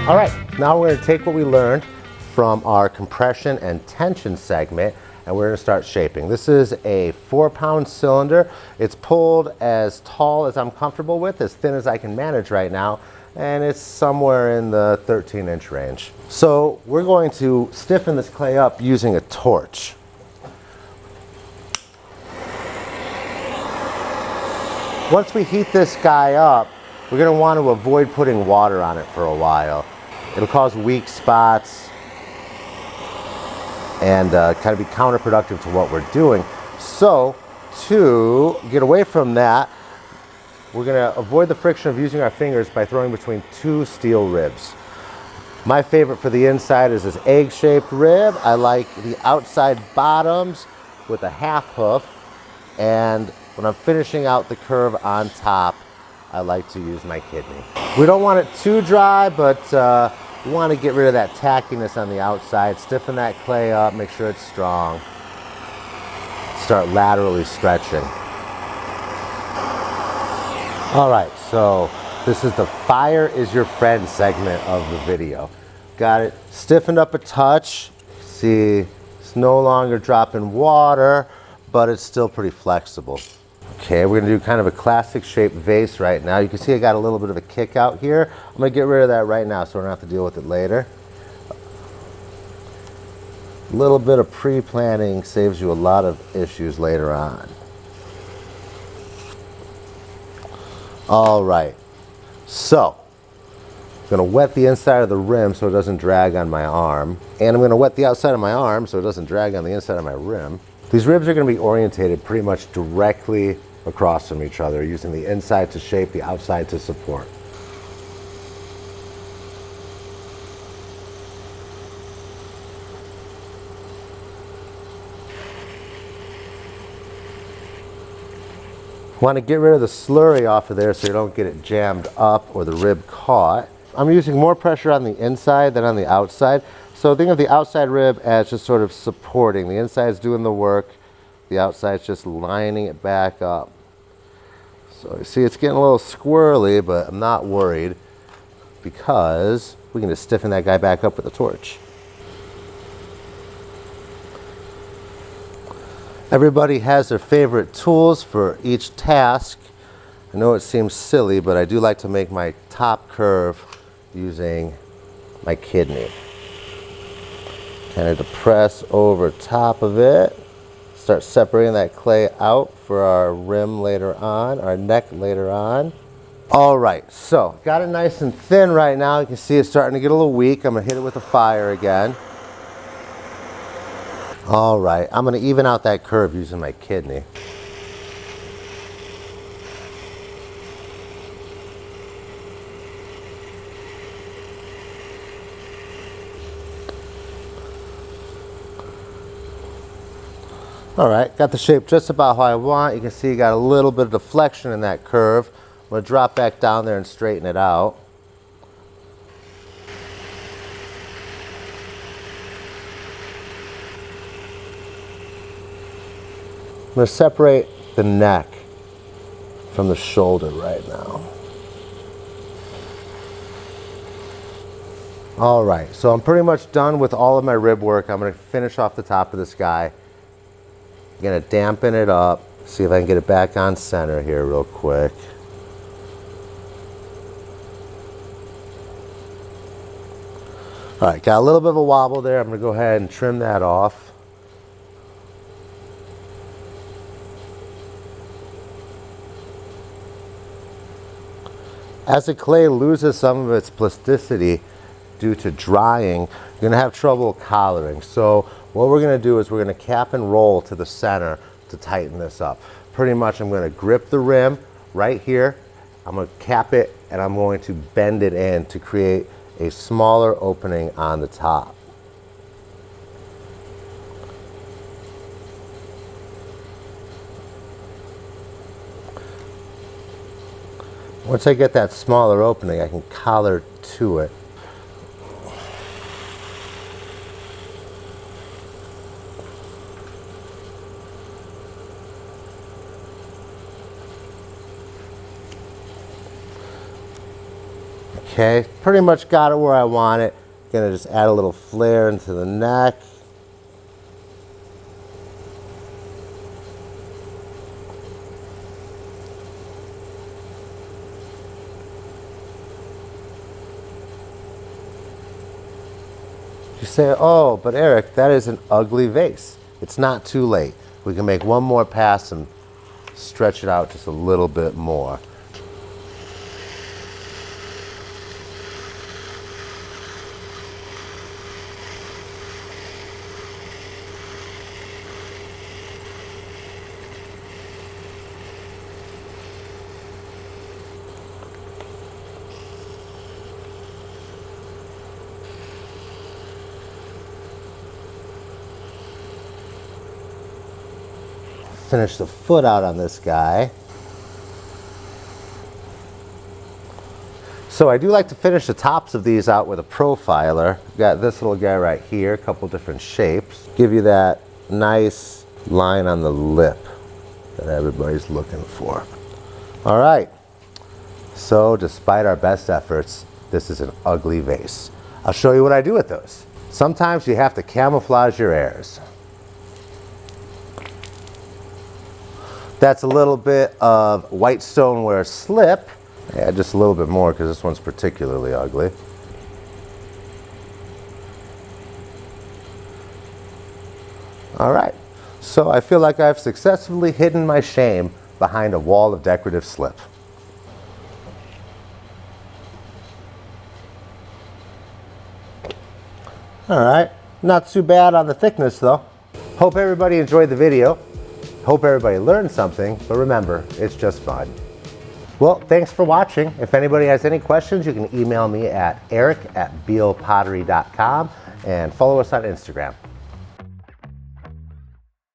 All right, now we're going to take what we learned from our compression and tension segment, and we're going to start shaping. This is a 4-pound cylinder. It's pulled as tall as I'm comfortable with, as thin as I can manage right now, and it's somewhere in the 13-inch range. So we're going to stiffen this clay up using a torch. Once we heat this guy up, we're going to want to avoid putting water on it for a while. It'll cause weak spots and kind of be counterproductive to what we're doing. So to get away from that, we're going to avoid the friction of using our fingers by throwing between 2 steel ribs. My favorite for the inside is this egg-shaped rib. I like the outside bottoms with a half hoof, and when I'm finishing out the curve on top, I like to use my kidney. We don't want it too dry, but we want to get rid of that tackiness on the outside. Stiffen that clay up, make sure it's strong. Start laterally stretching. All right, so this is the fire is your friend segment of the video. Got it stiffened up a touch. See, it's no longer dropping water, but it's still pretty flexible. Okay, we're gonna do kind of a classic shaped vase right now. You can see I got a little bit of a kick out here. I'm gonna get rid of that right now so we don't have to deal with it later. A little bit of pre-planning saves you a lot of issues later on. All right, so I'm gonna wet the inside of the rim so it doesn't drag on my arm. And I'm gonna wet the outside of my arm so it doesn't drag on the inside of my rim. These ribs are gonna be orientated pretty much directly across from each other, using the inside to shape, the outside to support. Want to get rid of the slurry off of there so you don't get it jammed up or the rib caught. I'm using more pressure on the inside than on the outside. So think of the outside rib as just sort of supporting. The inside's doing the work, the outside's just lining it back up. So you see it's getting a little squirrely, but I'm not worried because we can just stiffen that guy back up with a torch. Everybody has their favorite tools for each task. I know it seems silly, but I do like to make my top curve using my kidney. Kind of depress over top of it. Start separating that clay out for our rim later on, our neck later on. All right, so got it nice and thin right now. You can see it's starting to get a little weak. I'm gonna hit it with a fire again. All right, I'm gonna even out that curve using my kidney. All right, got the shape just about how I want. You can see you got a little bit of deflection in that curve. I'm gonna drop back down there and straighten it out. I'm going to separate the neck from the shoulder right now. All right, so I'm pretty much done with all of my rib work. I'm going to finish off the top of this guy. I'm going to dampen it up, see if I can get it back on center here real quick. All right, got a little bit of a wobble there. I'm going to go ahead and trim that off. As the clay loses some of its plasticity due to drying, you're going to have trouble collaring. So what we're going to do is we're going to cap and roll to the center to tighten this up. Pretty much I'm going to grip the rim right here. I'm going to cap it and I'm going to bend it in to create a smaller opening on the top. Once I get that smaller opening, I can collar to it. Okay, pretty much got it where I want it. Gonna just add a little flare into the neck. You say, oh, but Eric, that is an ugly vase. It's not too late. We can make one more pass and stretch it out just a little bit more. Finish the foot out on this guy. So I do like to finish the tops of these out with a profiler. Got this little guy right here, a couple different shapes. Give you that nice line on the lip that everybody's looking for. All right, so despite our best efforts, this is an ugly vase. I'll show you what I do with those. Sometimes you have to camouflage your errors. That's a little bit of white stoneware slip. Yeah, just a little bit more because this one's particularly ugly. All right, so I feel like I've successfully hidden my shame behind a wall of decorative slip. All right, not too bad on the thickness though. Hope everybody enjoyed the video. Hope everybody learned something, but remember, it's just mud. Well, thanks for watching. If anybody has any questions, you can email me at eric@bealpottery.com and follow us on Instagram.